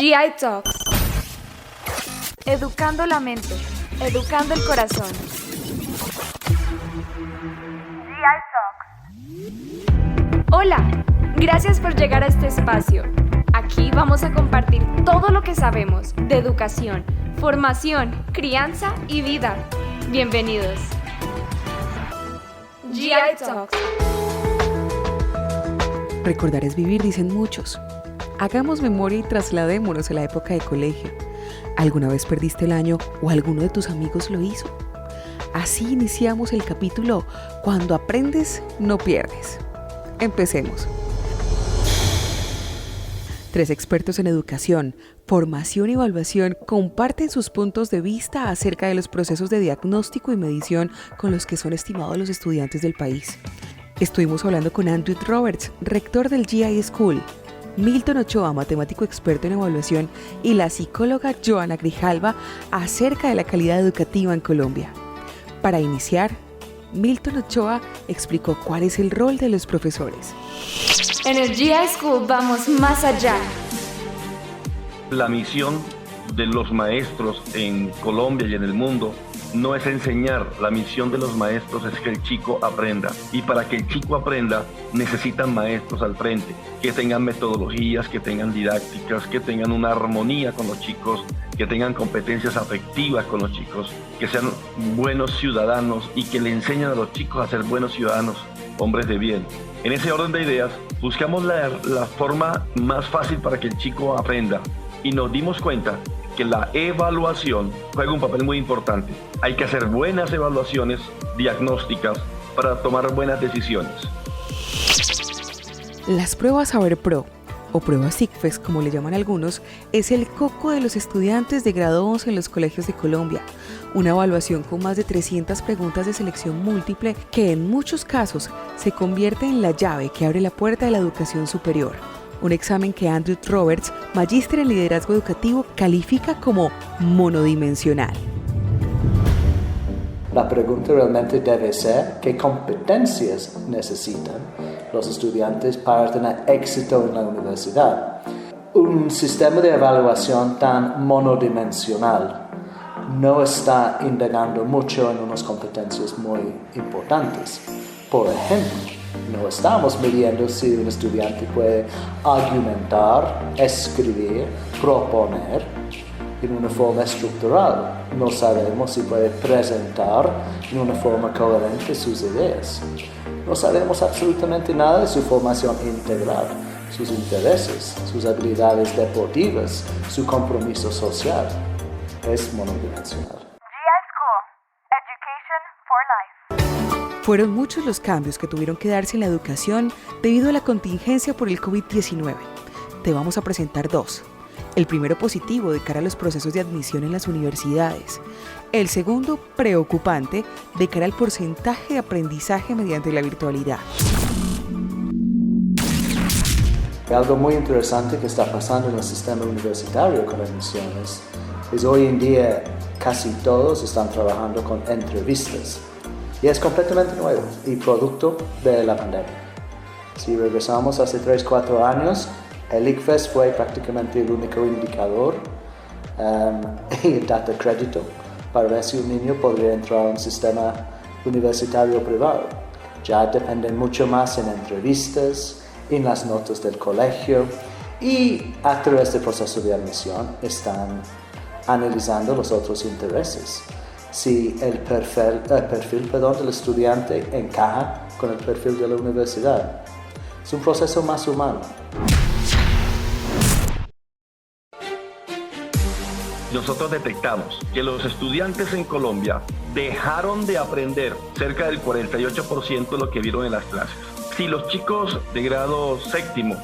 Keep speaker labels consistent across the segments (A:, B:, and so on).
A: GI Talks. Educando la mente, educando el corazón. GI Talks. Hola, gracias por llegar a este espacio. Aquí vamos a compartir todo lo que sabemos de educación, formación, crianza y vida. Bienvenidos. GI Talks.
B: Recordar es vivir, dicen muchos. Hagamos memoria y trasladémonos a la época de colegio. ¿Alguna vez perdiste el año o alguno de tus amigos lo hizo? Así iniciamos el capítulo Cuando aprendes, no pierdes. Empecemos. 3 expertos en educación, formación y evaluación comparten sus puntos de vista acerca de los procesos de diagnóstico y medición con los que son estimados los estudiantes del país. Estuvimos hablando con Andrew Roberts, rector del GI School, Milton Ochoa, matemático experto en evaluación, y la psicóloga Joana Grijalva acerca de la calidad educativa en Colombia. Para iniciar, Milton Ochoa explicó cuál es el rol de los profesores.
A: En el GI School vamos más allá.
C: La misión de los maestros en Colombia y en el mundo no es enseñar, la misión de los maestros es que el chico aprenda. Y para que el chico aprenda, necesitan maestros al frente, que tengan metodologías, que tengan didácticas, que tengan una armonía con los chicos, que tengan competencias afectivas con los chicos, que sean buenos ciudadanos y que le enseñen a los chicos a ser buenos ciudadanos, hombres de bien. En ese orden de ideas, buscamos la forma más fácil para que el chico aprenda y nos dimos cuenta que la evaluación juega un papel muy importante. Hay que hacer buenas evaluaciones diagnósticas para tomar buenas decisiones.
B: Las pruebas Saber Pro, o pruebas ICFES como le llaman algunos, es el coco de los estudiantes de grado 11 en los colegios de Colombia. Una evaluación con más de 300 preguntas de selección múltiple que en muchos casos se convierte en la llave que abre la puerta de la educación superior. Un examen que Andrew Roberts, magíster en liderazgo educativo, califica como monodimensional.
D: La pregunta realmente debe ser ¿qué competencias necesitan los estudiantes para tener éxito en la universidad? Un sistema de evaluación tan monodimensional no está indagando mucho en unas competencias muy importantes. Por ejemplo, no estamos midiendo si un estudiante puede argumentar, escribir, proponer en una forma estructural. No sabemos si puede presentar en una forma coherente sus ideas. No sabemos absolutamente nada de su formación integral, sus intereses, sus habilidades deportivas, su compromiso social. Es monodimensional.
B: Fueron muchos los cambios que tuvieron que darse en la educación debido a la contingencia por el COVID-19. Te vamos a presentar 2. El primero positivo de cara a los procesos de admisión en las universidades. El segundo preocupante de cara al porcentaje de aprendizaje mediante la virtualidad.
D: Algo muy interesante que está pasando en el sistema universitario con admisiones es hoy en día casi todos están trabajando con entrevistas. Y es completamente nuevo y producto de la pandemia. Si regresamos hace 3-4 años, el ICFES fue prácticamente el único indicador y el data crédito para ver si un niño podría entrar a un sistema universitario privado. Ya dependen mucho más en entrevistas, en las notas del colegio y a través del proceso de admisión están analizando los otros intereses. Si el perfil del estudiante encaja con el perfil de la universidad. Es un proceso más humano.
C: Nosotros detectamos que los estudiantes en Colombia dejaron de aprender cerca del 48% de lo que vieron en las clases. Si los chicos de grado séptimo,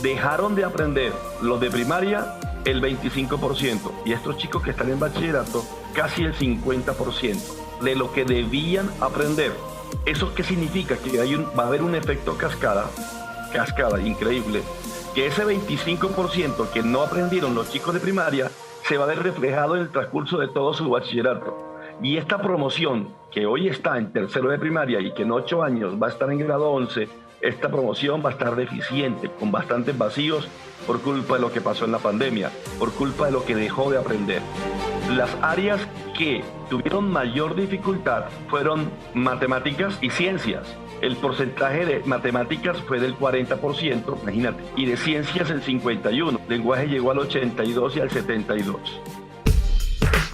C: dejaron de aprender los de primaria, el 25%, y estos chicos que están en bachillerato, casi el 50% de lo que debían aprender. ¿Eso qué significa? Que va a haber un efecto cascada increíble, que ese 25% que no aprendieron los chicos de primaria se va a ver reflejado en el transcurso de todo su bachillerato. Y esta promoción, que hoy está en tercero de primaria y que en 8 años va a estar en grado 11, esta promoción va a estar deficiente, con bastantes vacíos por culpa de lo que pasó en la pandemia, por culpa de lo que dejó de aprender. Las áreas que tuvieron mayor dificultad fueron matemáticas y ciencias. El porcentaje de matemáticas fue del 40%, imagínate, y de ciencias el 51%. Lenguaje llegó al 82% y al 72%.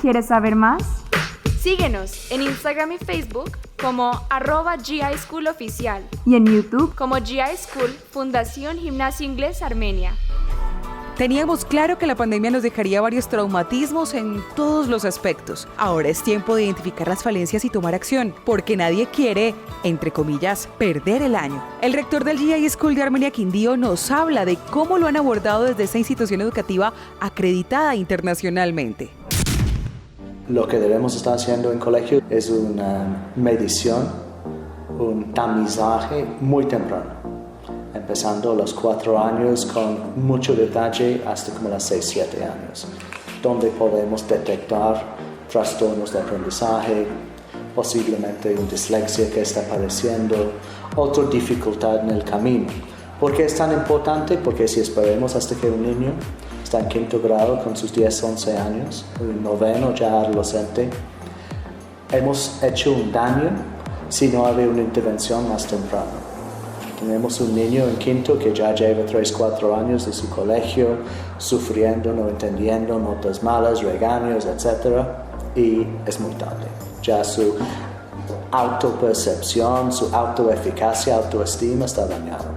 A: ¿Quieres saber más? Síguenos en Instagram y Facebook como @GI School Oficial y en YouTube como GI School Fundación Gimnasio Inglés Armenia.
B: Teníamos claro que la pandemia nos dejaría varios traumatismos en todos los aspectos. Ahora es tiempo de identificar las falencias y tomar acción, porque nadie quiere, entre comillas, perder el año. El rector del GI School de Armenia, Quindío, nos habla de cómo lo han abordado desde esta institución educativa acreditada internacionalmente.
D: Lo que debemos estar haciendo en colegio es una medición, un tamizaje muy temprano. Empezando a los 4 años con mucho detalle hasta como los 6-7 años, donde podemos detectar trastornos de aprendizaje, posiblemente una dislexia que está apareciendo, otra dificultad en el camino. ¿Por qué es tan importante? Porque si esperemos hasta que un niño está en 5º grado con sus 10-11 años, en 9º ya adolescente, hemos hecho un daño si no había una intervención más temprana. Tenemos un niño en 5º que ya lleva 3-4 años de su colegio, sufriendo, no entendiendo, notas malas, regaños, etc. Y es muy tarde. Ya su autopercepción, su autoeficacia, autoestima está dañada.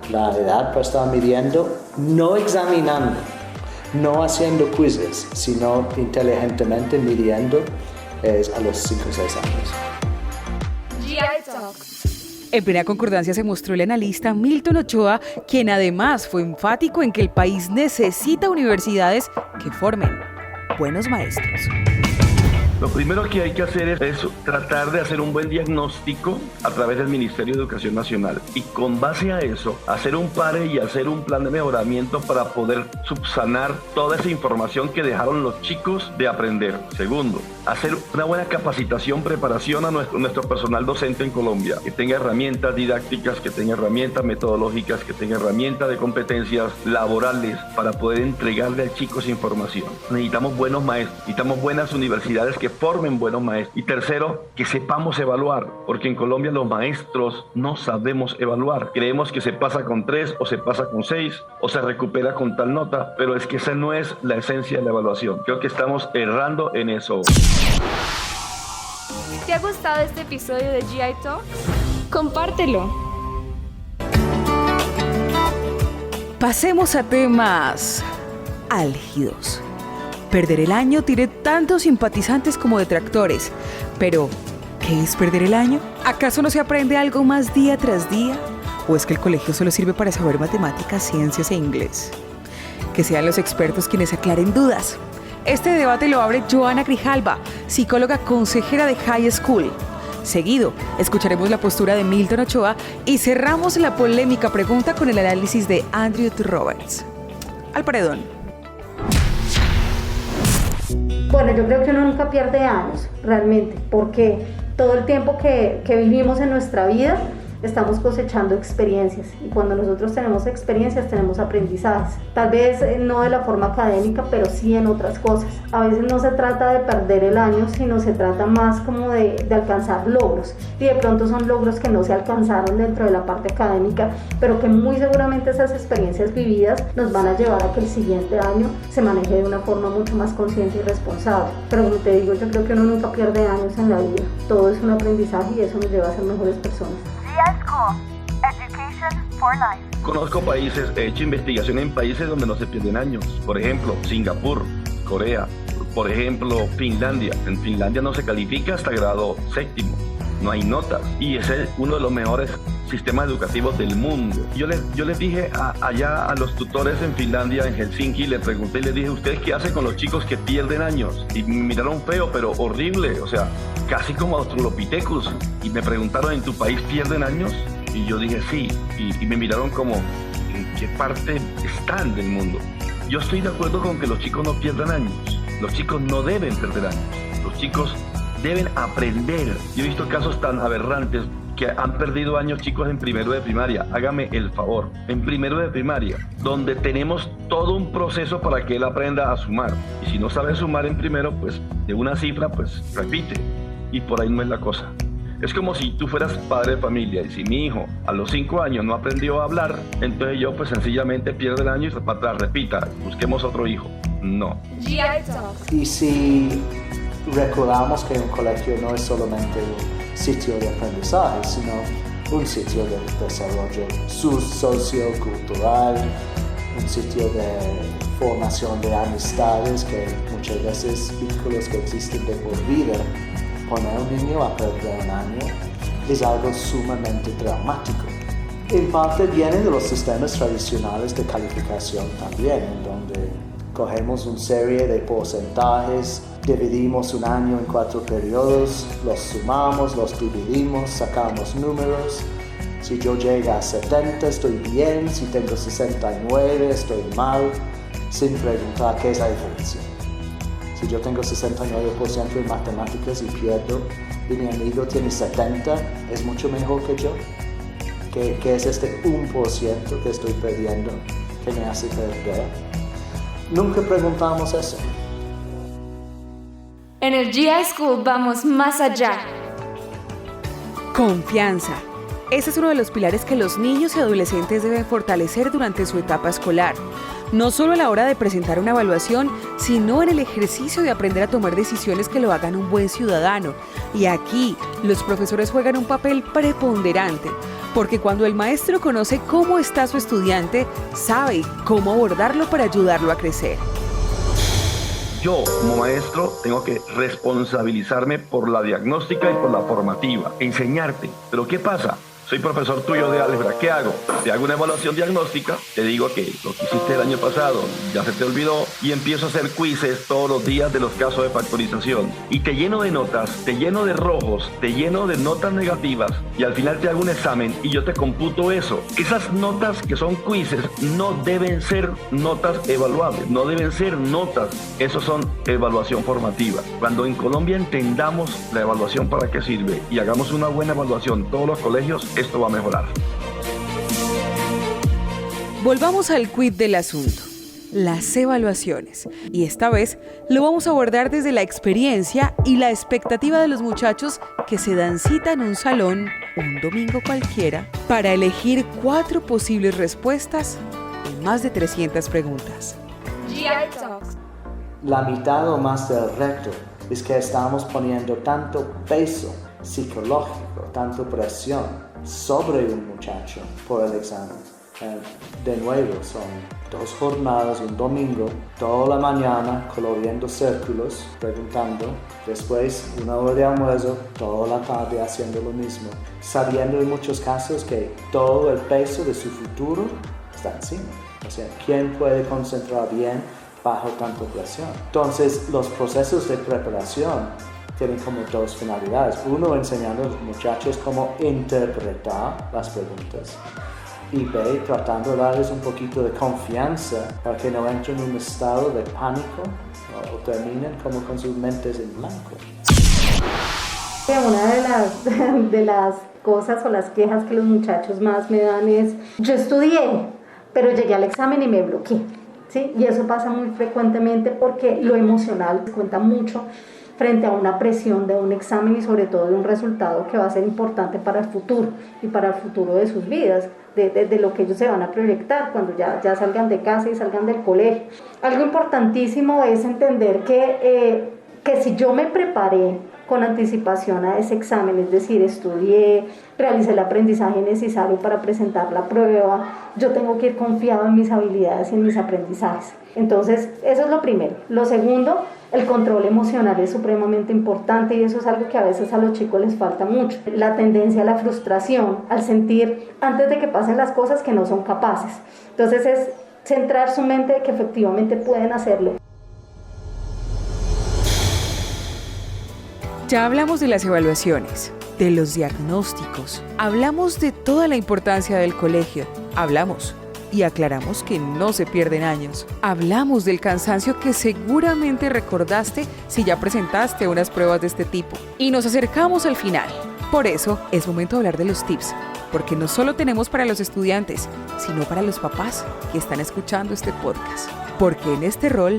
D: La edad para estar midiendo, no examinando, no haciendo quizzes, sino inteligentemente midiendo, es a los 5 o 6 años.
A: GI Talks.
B: En plena concordancia se mostró el analista Milton Ochoa, quien además fue enfático en que el país necesita universidades que formen buenos maestros.
C: Lo primero que hay que hacer es tratar de hacer un buen diagnóstico a través del Ministerio de Educación Nacional y con base a eso hacer un PARE y hacer un plan de mejoramiento para poder subsanar toda esa información que dejaron los chicos de aprender. Segundo, hacer una buena capacitación, preparación a nuestro personal docente en Colombia, que tenga herramientas didácticas, que tenga herramientas metodológicas, que tenga herramientas de competencias laborales para poder entregarle al chico esa información. Necesitamos buenos maestros, necesitamos buenas universidades que formen buenos maestros. Y tercero, que sepamos evaluar, porque en Colombia los maestros no sabemos evaluar. Creemos que se pasa con 3 o se pasa con 6 o se recupera con tal nota, pero es que esa no es la esencia de la evaluación. Creo que estamos errando en eso.
A: ¿Te ha gustado este episodio de GI Talks? Compártelo.
B: Pasemos a temas álgidos. Perder el año tiene tantos simpatizantes como detractores, pero ¿qué es perder el año? ¿Acaso no se aprende algo más día tras día? ¿O es que el colegio solo sirve para saber matemáticas, ciencias e inglés? Que sean los expertos quienes aclaren dudas. Este debate lo abre Joana Grijalva, psicóloga consejera de High School. Seguido, escucharemos la postura de Milton Ochoa y cerramos la polémica pregunta con el análisis de Andrew Roberts. Al paredón.
E: Bueno, yo creo que uno nunca pierde años, realmente, porque todo el tiempo que vivimos en nuestra vida estamos cosechando experiencias y cuando nosotros tenemos experiencias tenemos aprendizajes, tal vez no de la forma académica, pero sí en otras cosas. A veces no se trata de perder el año, sino se trata más como de alcanzar logros y de pronto son logros que no se alcanzaron dentro de la parte académica, pero que muy seguramente esas experiencias vividas nos van a llevar a que el siguiente año se maneje de una forma mucho más consciente y responsable. Pero como te digo, yo creo que uno nunca pierde años en la vida, todo es un aprendizaje y eso nos lleva a ser mejores personas.
F: Education for Life.
C: Conozco países, he hecho investigación en países donde no se pierden años. Por ejemplo, Singapur, Corea, por ejemplo, Finlandia. En Finlandia no se califica hasta grado 7º, no hay notas. Y ese es uno de los mejores sistemas educativos del mundo. Yo les dije allá a los tutores en Finlandia, en Helsinki, les pregunté y les dije, ¿ustedes qué hacen con los chicos que pierden años? Y me miraron feo, pero horrible, o sea, casi como Australopithecus. Y me preguntaron, ¿en tu país pierden años? Y yo dije, sí. Y me miraron como, ¿en qué parte están del mundo? Yo estoy de acuerdo con que los chicos no pierdan años. Los chicos no deben perder años. Los chicos deben aprender. Yo he visto casos tan aberrantes. que han perdido años chicos en primero de primaria. Hágame el favor, en primero de primaria, donde tenemos todo un proceso para que él aprenda a sumar. Y si no sabe sumar en primero, pues de una cifra, pues repite. Y por ahí no es la cosa. Es como si tú fueras padre de familia y si mi hijo a los 5 años no aprendió a hablar, entonces yo pues sencillamente pierdo el año y para atrás, repita, busquemos otro hijo. No.
A: GI Talks.
D: Y si recordamos que un colegio no es solamente un sitio de aprendizaje, sino un sitio de desarrollo sociocultural, un sitio de formación de amistades, que muchas veces vínculos que existen de por vida. Poner a un niño a perder un año es algo sumamente dramático. En parte viene de los sistemas tradicionales de calificación también, en donde cogemos una serie de porcentajes, dividimos un año en 4 periodos, los sumamos, los dividimos, sacamos números. Si yo llego a 70 estoy bien, si tengo 69 estoy mal, sin preguntar qué es la diferencia. Si yo tengo 69% en matemáticas y pierdo, y mi amigo tiene 70, ¿es mucho mejor que yo? ¿Qué es este 1% que estoy perdiendo que me hace perder? Nunca preguntamos eso.
A: En el GI School vamos más allá.
B: Confianza. Ese es uno de los pilares que los niños y adolescentes deben fortalecer durante su etapa escolar. No solo a la hora de presentar una evaluación, sino en el ejercicio de aprender a tomar decisiones que lo hagan un buen ciudadano. Y aquí, los profesores juegan un papel preponderante, porque cuando el maestro conoce cómo está su estudiante, sabe cómo abordarlo para ayudarlo a crecer.
C: Yo, como maestro, tengo que responsabilizarme por la diagnóstica y por la formativa, enseñarte. ¿Pero qué pasa? Soy profesor tuyo de álgebra, ¿qué hago? Te hago una evaluación diagnóstica, te digo que lo que hiciste el año pasado ya se te olvidó y empiezo a hacer quizzes todos los días de los casos de factorización. Y te lleno de notas, te lleno de rojos, te lleno de notas negativas y al final te hago un examen y yo te computo eso. Esas notas que son quizzes no deben ser notas evaluables, no deben ser notas, eso son evaluación formativa. Cuando en Colombia entendamos la evaluación para qué sirve y hagamos una buena evaluación en todos los colegios, esto va a mejorar.
B: Volvamos al quid del asunto, las evaluaciones. Y esta vez lo vamos a abordar desde la experiencia y la expectativa de los muchachos que se dan cita en un salón, un domingo cualquiera, para elegir 4 posibles respuestas en más de 300 preguntas.
A: GI Talks.
D: La mitad o más del reto es que estamos poniendo tanto peso psicológico, tanto presión sobre un muchacho por el examen. De nuevo, son 2 jornadas, un domingo, toda la mañana coloriendo círculos, preguntando, después 1 hora de almuerzo, toda la tarde haciendo lo mismo, sabiendo en muchos casos que todo el peso de su futuro está encima. O sea, ¿quién puede concentrar bien bajo tanta presión? Entonces, los procesos de preparación tienen como 2 finalidades. Uno, enseñando a los muchachos cómo interpretar las preguntas. Y B, tratando de darles un poquito de confianza para que no entren en un estado de pánico o terminen como con sus mentes en blanco.
E: Una de las cosas o las quejas que los muchachos más me dan es: yo estudié, pero llegué al examen y me bloqueé, ¿sí? Y eso pasa muy frecuentemente porque lo emocional cuenta mucho frente a una presión de un examen y sobre todo de un resultado que va a ser importante para el futuro y para el futuro de sus vidas, de lo que ellos se van a proyectar cuando ya salgan de casa y salgan del colegio. Algo importantísimo es entender que si yo me preparé con anticipación a ese examen, es decir, estudié, realicé el aprendizaje necesario para presentar la prueba, yo tengo que ir confiado en mis habilidades y en mis aprendizajes. Entonces, eso es lo primero. Lo segundo, el control emocional es supremamente importante y eso es algo que a veces a los chicos les falta mucho. La tendencia a la frustración, al sentir antes de que pasen las cosas que no son capaces. Entonces, es centrar su mente de que efectivamente pueden hacerlo.
B: Ya hablamos de las evaluaciones, de los diagnósticos, hablamos de toda la importancia del colegio, hablamos y aclaramos que no se pierden años. Hablamos del cansancio que seguramente recordaste si ya presentaste unas pruebas de este tipo. Y nos acercamos al final, Por eso es momento de hablar de los tips, porque no solo tenemos para los estudiantes, sino para los papás que están escuchando este podcast. Porque en este rol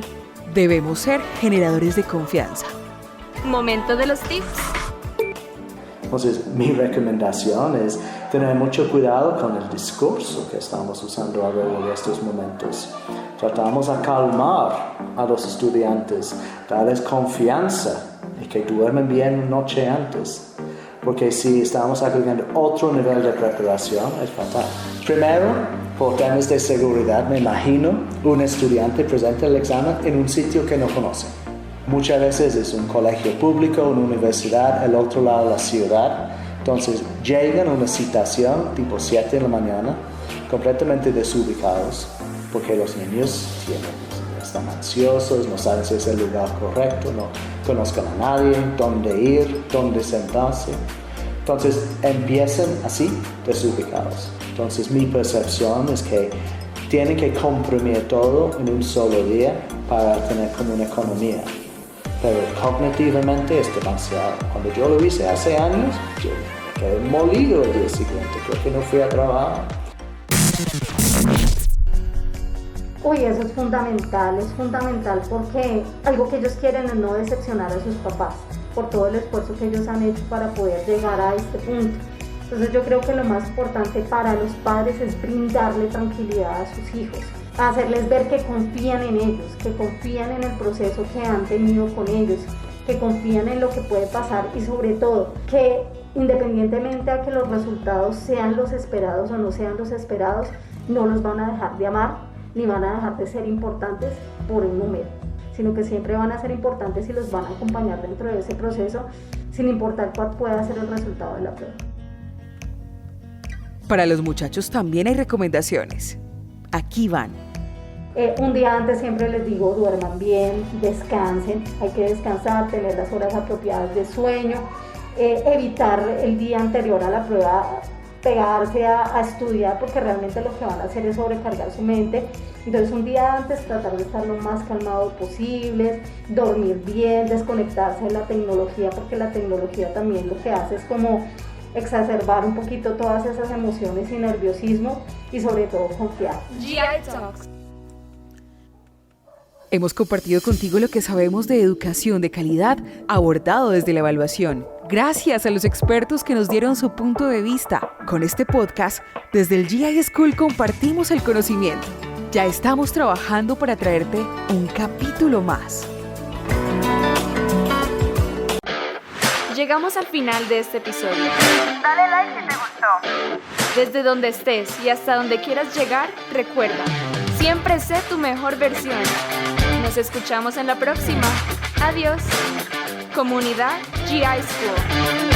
B: debemos ser generadores de confianza.
A: Momento de los tips.
D: Entonces, mi recomendación es tener mucho cuidado con el discurso que estamos usando alrededor de estos momentos. Tratamos de calmar a los estudiantes, darles confianza y que duermen bien una noche antes. Porque si estamos agregando otro nivel de preparación, es fatal. Primero, por temas de seguridad, me imagino un estudiante presenta el examen en un sitio que no conoce. Muchas veces es un colegio público, una universidad, el otro lado de la ciudad. Entonces llegan a una citación tipo 7 de la mañana, completamente desubicados, porque los niños están ansiosos, no saben si es el lugar correcto, no conozcan a nadie, dónde ir, dónde sentarse. Entonces empiezan así, desubicados. Entonces mi percepción es que tienen que comprimir todo en un solo día para tener como una economía. Pero cognitivamente es demasiado. Cuando yo lo hice hace años, yo me quedé molido el día siguiente. Creo que no fui a trabajar.
E: Uy, eso es fundamental porque algo que ellos quieren es no decepcionar a sus papás por todo el esfuerzo que ellos han hecho para poder llegar a este punto. Entonces yo creo que lo más importante para los padres es brindarle tranquilidad a sus hijos, hacerles ver que confían en ellos, que confían en el proceso que han tenido con ellos, que confían en lo que puede pasar y sobre todo que independientemente a que los resultados sean los esperados o no sean los esperados, no los van a dejar de amar ni van a dejar de ser importantes por un número, sino que siempre van a ser importantes y los van a acompañar dentro de ese proceso sin importar cuál pueda ser el resultado de la prueba.
B: Para los muchachos también hay recomendaciones. Aquí van.
E: Un día antes siempre les digo, duerman bien, descansen, hay que descansar, tener las horas apropiadas de sueño, evitar el día anterior a la prueba pegarse a estudiar porque realmente lo que van a hacer es sobrecargar su mente. Entonces un día antes tratar de estar lo más calmado posible, dormir bien, desconectarse de la tecnología porque la tecnología también lo que hace es como exacerbar un poquito todas esas emociones y nerviosismo y sobre todo confiar.
A: GI Talks.
B: Hemos compartido contigo lo que sabemos de educación de calidad abordado desde la evaluación. Gracias a los expertos que nos dieron su punto de vista. Con este podcast, desde el GI School compartimos el conocimiento. Ya estamos trabajando para traerte un capítulo más.
A: Llegamos al final de este episodio.
F: Dale like si te gustó.
A: Desde donde estés y hasta donde quieras llegar, recuerda, siempre sé tu mejor versión. Nos escuchamos en la próxima. Adiós. Comunidad GI School.